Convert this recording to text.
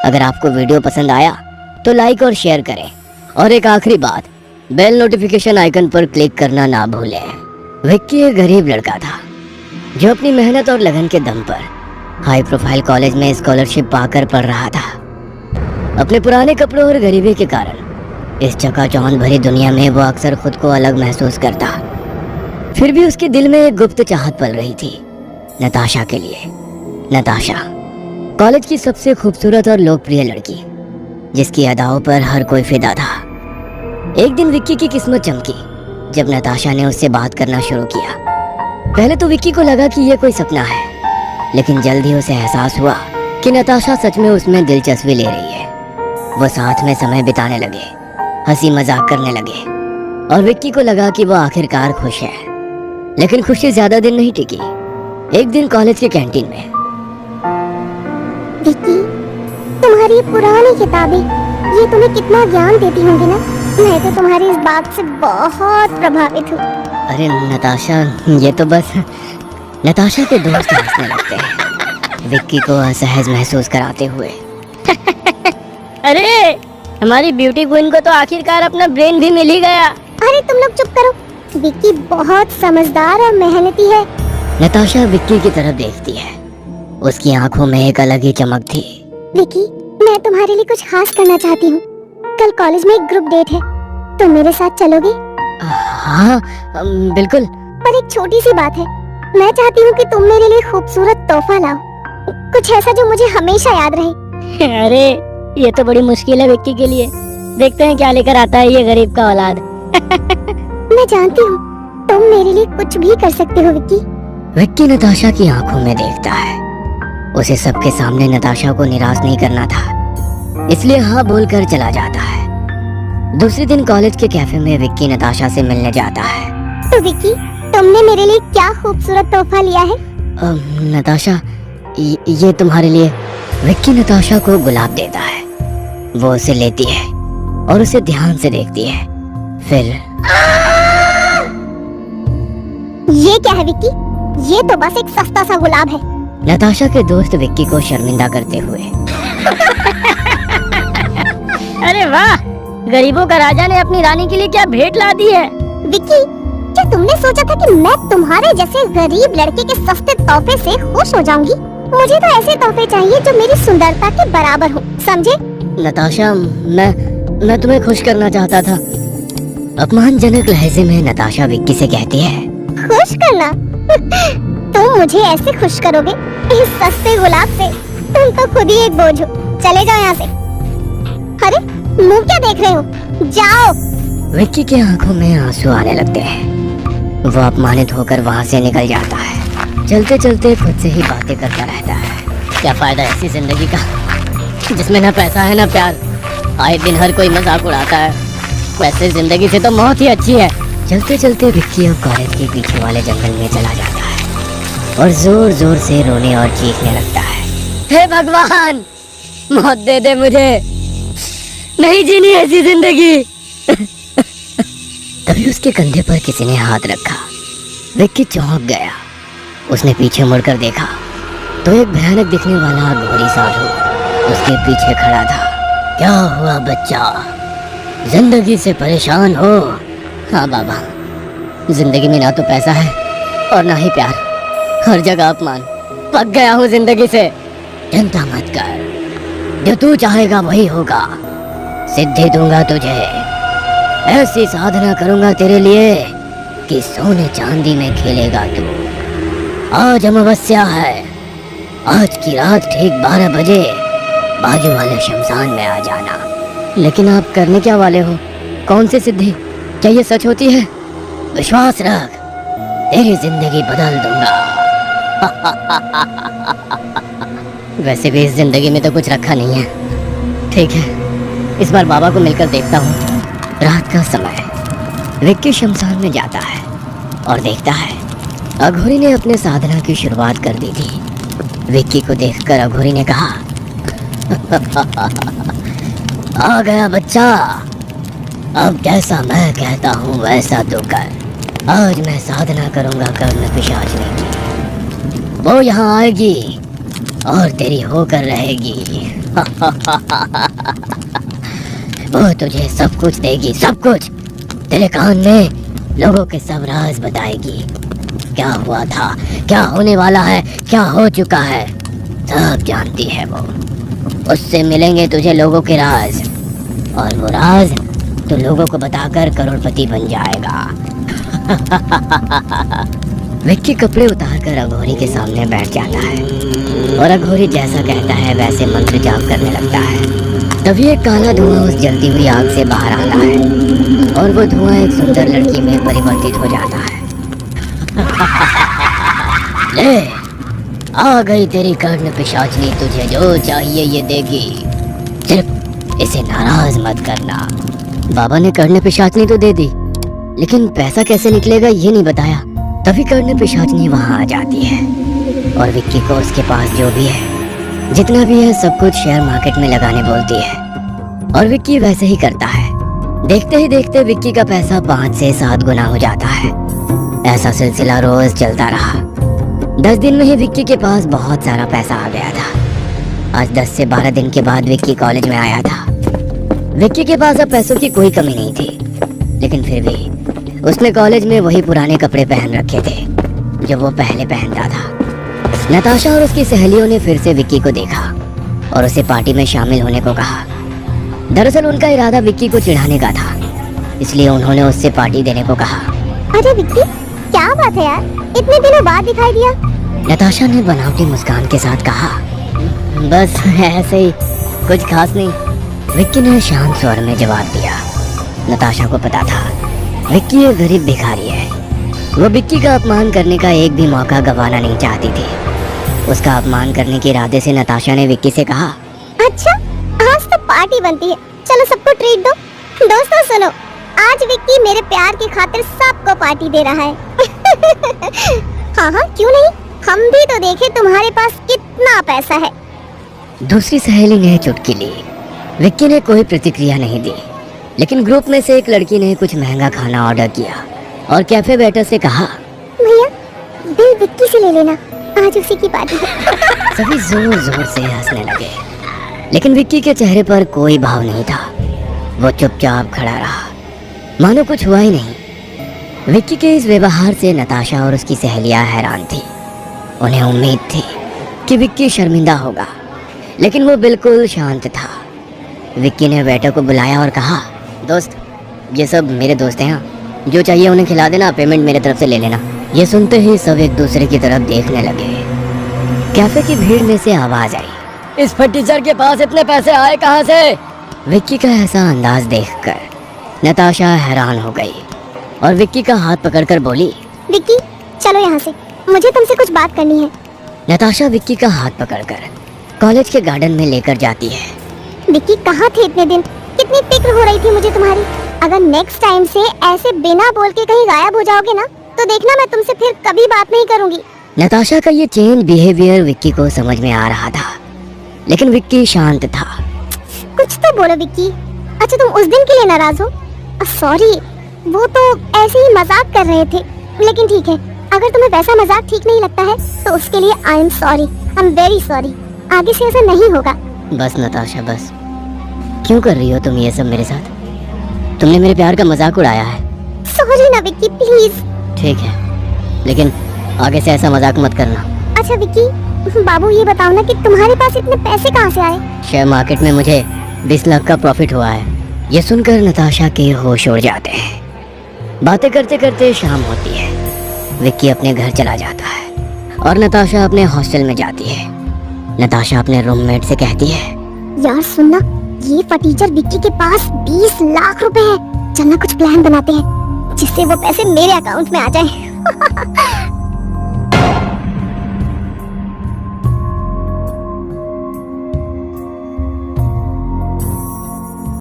अगर आपको वीडियो पसंद आया तो लाइक और शेयर करें, और एक आखिरी बात, बेल नोटिफिकेशन आइकन पर क्लिक करना ना भूलें। विक्की एक गरीब लड़का था जो अपनी मेहनत और लगन के दम पर हाई प्रोफाइल कॉलेज में स्कॉलरशिप पाकर पढ़ रहा था। अपने पुराने कपड़ों और गरीबी के कारण इस चकाचौंध भरी दुनिया में वो अक्सर खुद को अलग महसूस करता। फिर भी उसके दिल में एक गुप्त चाहत पल रही थी, नताशा के लिए। नताशा, कॉलेज की सबसे खूबसूरत और लोकप्रिय लड़की, जिसकी अदाओं पर हर कोई फिदा था। एक दिन विक्की की किस्मत चमकी जब नताशा ने उससे बात करना शुरू किया। पहले तो विक्की को लगा कि यह कोई सपना है, लेकिन जल्द ही उसे एहसास हुआ कि नताशा सच में उसमें दिलचस्पी ले रही है। वो साथ में समय बिताने लगे, हंसी मजाक करने लगे, और विक्की को लगा कि वो आखिरकार खुश है। लेकिन खुशी ज्यादा दिन नहीं टिकी। एक दिन कॉलेज के कैंटीन में, विक्की, तुम्हारी पुरानी किताबें ये तुम्हें कितना ज्ञान देती होंगी ना। मैं तो तुम्हारी इस बात से बहुत प्रभावित हूँ। अरे नताशा, ये तो बस नताशा के दोस्त हंसने लगते हैं, विक्की को असहज महसूस कराते हुए। अरे हमारी ब्यूटी क्वीन को तो आखिरकार अपना ब्रेन भी मिल ही गया। अरे तुम लोग चुप करो, विक्की बहुत समझदार और मेहनती है। नताशा विक्की की तरफ देखती है, उसकी आंखों में एक अलग ही चमक थी। विक्की, मैं तुम्हारे लिए कुछ खास करना चाहती हूँ। कल कॉलेज में एक ग्रुप डेट है, तुम मेरे साथ चलोगे? हाँ बिल्कुल। पर एक छोटी सी बात है, मैं चाहती हूँ कि तुम मेरे लिए खूबसूरत तोहफा लाओ, कुछ ऐसा जो मुझे हमेशा याद रहे। अरे ये तो बड़ी मुश्किल है विक्की के लिए, देखते हैं क्या लेकर आता है ये गरीब का औलाद। मैं जानती हूँ तुम मेरे लिए कुछ भी कर सकते हो विक्की। विक्की नताशा की आंखों में देखता है। उसे सबके सामने नताशा को निराश नहीं करना था, इसलिए हाँ बोलकर चला जाता है। दूसरे दिन कॉलेज के कैफे में विक्की नताशा से मिलने जाता है। तो विक्की, तुमने मेरे लिए क्या खूबसूरत तोहफा लिया है? नताशा, ये तुम्हारे लिए। विक्की नताशा को गुलाब देता है। वो उसे लेती है और उसे ध्यान से देखती है। फिर ये क्या है विक्की? ये तो बस एक सस्ता सा गुलाब है। नताशा के दोस्त विक्की को शर्मिंदा करते हुए। अरे वाह, गरीबों का राजा ने अपनी रानी के लिए क्या भेंट ला दी है। विक्की, क्या तुमने सोचा था कि मैं तुम्हारे जैसे गरीब लड़के के सस्ते तोहफे से खुश हो जाऊंगी? मुझे तो ऐसे तोहफे चाहिए जो मेरी सुंदरता के बराबर हो, समझे? नताशा, मैं तुम्हें खुश करना चाहता था। अपमानजनक लहजे में नताशा विक्की से कहती है। खुश करना? तुम मुझे ऐसे खुश करोगे इस सस्ते गुलाब से? तुम तो खुद ही एक बोझ हो। चले जाओ यहाँ से। अरे मुंह क्या देख रहे हो, जाओ। विक्की की आंखों में आंसू आने लगते हैं। वो अपमानित होकर वहाँ से निकल जाता है। चलते चलते खुद से ही बातें करता रहता है। क्या फायदा ऐसी जिंदगी का जिसमें ना पैसा है ना प्यार। आए दिन हर कोई मजाक उड़ाता है। वैसे जिंदगी से तो मौत ही अच्छी है। चलते चलते विक्की अब कॉलेज के पीछे वाले जंगल में चला जाता है और जोर जोर से रोने और चीखने लगता है। हे भगवान, मौत दे दे मुझे, नहीं जीनी ऐसी जिंदगी। तभी उसके कंधे पर किसी ने हाथ रखा। विक्की चौंक गया। उसने पीछे मुड़कर देखा तो एक भयानक दिखने वाला घोड़ी साधु उसके पीछे खड़ा था। क्या हुआ बच्चा, जिंदगी से परेशान हो? हाँ बाबा, जिंदगी में ना तो पैसा है और ना ही प्यार, हर जगह अपमान। पक गया हूँ जिंदगी से। चिंता मत कर, जो तू चाहेगा वही होगा। सिद्धि दूंगा तुझे, ऐसी साधना करूंगा तेरे लिए कि सोने चांदी में खेलेगा तू। आज अमावस्या है, आज की रात ठीक 12 बजे बाजू वाले शमशान में आ जाना। लेकिन आप करने क्या वाले हो? कौन सी सिद्धि? क्या ये सच होती है? विश्वास रख, तेरी जिंदगी बदल दूंगा। वैसे भी इस जिंदगी में तो कुछ रखा नहीं है। ठीक है, इस बार बाबा को मिलकर देखता हूँ। रात का समय, विक्की शमशान में जाता है और देखता है अघोरी ने अपने साधना की शुरुआत कर दी थी। विक्की को देखकर अघोरी ने कहा, आ गया बच्चा, अब जैसा मैं कहता हूँ वैसा तो कर। आज मैं साधना करूँगा कर्ण पिशाचनी की, वो यहाँ आएगी और तेरी होकर रहेगी। वो तुझे सब कुछ देगी, सब कुछ। तेरे कान में लोगों के सब राज बताएगी। क्या हुआ था, क्या होने वाला है, क्या हो चुका है, सब जानती है वो। उससे मिलेंगे तुझे लोगों के राज, और वो राज तो लोगों को बताकर करोड़पति बन जाएगा। विक्की कपड़े उतारकर अघोरी के सामने बैठ जाता है और अघोरी जैसा कहता है वैसे मंत्र जाप करने लगता है। तभी एक काला धुआं उस जलती हुई आग से बाहर आता है और वो धुआं एक सुंदर लड़की में परिवर्तित हो जाता है। ले, आ गई तेरी कर्ण पिशाचनी, तुझे जो चाहिए ये देगी, सिर्फ इसे नाराज मत करना। बाबा ने कर्ण पिशाचनी तो दे दी, लेकिन पैसा कैसे निकलेगा ये नहीं बताया। तभी कर्ण पिशाचनी वहां आ जाती है और विक्की को उसके पास जो भी है, जितना भी है, सब कुछ शेयर मार्केट में लगाने बोलती है और विक्की वैसे ही करता है। देखते ही देखते विक्की का पैसा 5 से 7 गुना हो जाता है। ऐसा सिलसिला रोज चलता रहा। 10 दिन में ही विक्की के पास बहुत सारा पैसा आ गया था। आज 10 से 12 दिन के बाद विक्की कॉलेज में आया था। विक्की के पास अब पैसों की कोई कमी नहीं थी, लेकिन फिर भी उसने कॉलेज में वही पुराने कपड़े पहन रखे थे जो वो पहले पहनता था। नताशा और उसकी सहेलियों ने फिर से विक्की को देखा और उसे पार्टी में शामिल होने को कहा। दरअसल उनका इरादा विक्की को चिढ़ाने का था, इसलिए उन्होंने उससे पार्टी देने को कहा। अरे विक्की, क्या बात है यार, इतने दिनों बाद दिखाई दिया। नताशा ने बनावटी मुस्कान के साथ कहा। बस ऐसे ही, कुछ खास नहीं, विक्की ने शांत स्वर में जवाब दिया। नताशा को पता था विक्की एक गरीब भिखारी है। वो विक्की का अपमान करने का एक भी मौका गंवाना नहीं चाहती थी। उसका अपमान करने के इरादे से नताशा ने विक्की से कहा, अच्छा, आज तो पार्टी बनती है, चलो सबको ट्रीट दो। दोस्तों सुनो, आज विक्की मेरे प्यार की खातिर सबको पार्टी दे रहा है। हाँ हाँ, क्यों नहीं, हम भी तो देखें तुम्हारे पास कितना पैसा है। दूसरी सहेली ने चुटकी ली। विक्की ने कोई प्रतिक्रिया नहीं दी, लेकिन ग्रुप में से एक लड़की ने कुछ महंगा खाना ऑर्डर किया और कैफे वेटर से कहा, भैया बिल विक्की से ले लेना, आज उसी की पार्टी है। सभी जोर जोर से हंसने लगे, लेकिन विक्की के चेहरे पर कोई भाव नहीं था। वो चुपचाप खड़ा रहा, मानो कुछ हुआ ही नहीं। विक्की के इस व्यवहार से नताशा और उसकी सहेलियां हैरान थी। उन्हें उम्मीद थी कि विक्की शर्मिंदा होगा, लेकिन वो बिल्कुल शांत था। विक्की ने वेटर को बुलाया और कहा, दोस्त, ये सब मेरे दोस्त हैं, जो चाहिए उन्हें खिला देना, पेमेंट मेरे तरफ से ले लेना। ये सुनते ही सब एक दूसरे की तरफ देखने लगे। कैफे की भीड़ में से आवाज आई, इस फटीचर के पास इतने पैसे आए कहाँ से? विक्की का ऐसा अंदाज देखकर नताशा हैरान हो गई और विक्की का हाथ पकड़कर बोली, विक्की चलो यहाँ से, मुझे तुमसे कुछ बात करनी है। नताशा विक्की का हाथ पकड़कर कॉलेज के गार्डन में लेकर जाती है। विक्की कहाँ थे इतने दिन, कितनी फिक्र हो रही थी मुझे तुम्हारी। अगर नेक्स्ट टाइम से ऐसे बिना बोल के कहीं गायब हो जाओगे ना, तो देखना मैं तुमसे फिर कभी बात नहीं करूंगी। नताशा का ये चेंज बिहेवियर विक्की को समझ में आ रहा था, लेकिन विक्की शांत था। कुछ तो बोलो विक्की। अच्छा, तुम उस दिन के लिए नाराज हो? सॉरी, वो तो ऐसे ही मजाक कर रहे थे, लेकिन ठीक है, अगर तुम्हें वैसा मजाक ठीक नहीं लगता है तो उसके लिए I am sorry, I am very sorry. आगे से ऐसा नहीं होगा। बस नताशा, बस। क्यों कर रही हो तुम ये सब मेरे साथ? तुमने मेरे प्यार का मजाक उड़ाया है। सॉरी ना विक्की, प्लीज। ठीक है, लेकिन आगे से ऐसा मजाक मत करना। अच्छा विक्की, बाबू ये बताओ ना कि तुम्हारे पास इतने पैसे कहाँ से आए? शेयर मार्केट में मुझे 20 लाख का प्रॉफिट हुआ है। ये सुनकर नताशा के होश उड़ जाते हैं। बातें करते करते शाम होती है। विक्की अपने घर चला जाता है और नताशा अपने हॉस्टल में जाती है। नताशा अपने रूममेट से कहती है, यार सुनना, ये फटीचर विक्की के पास 20 लाख रुपए है। चलना कुछ प्लान बनाते हैं जिससे वो पैसे मेरे अकाउंट में आ जाए।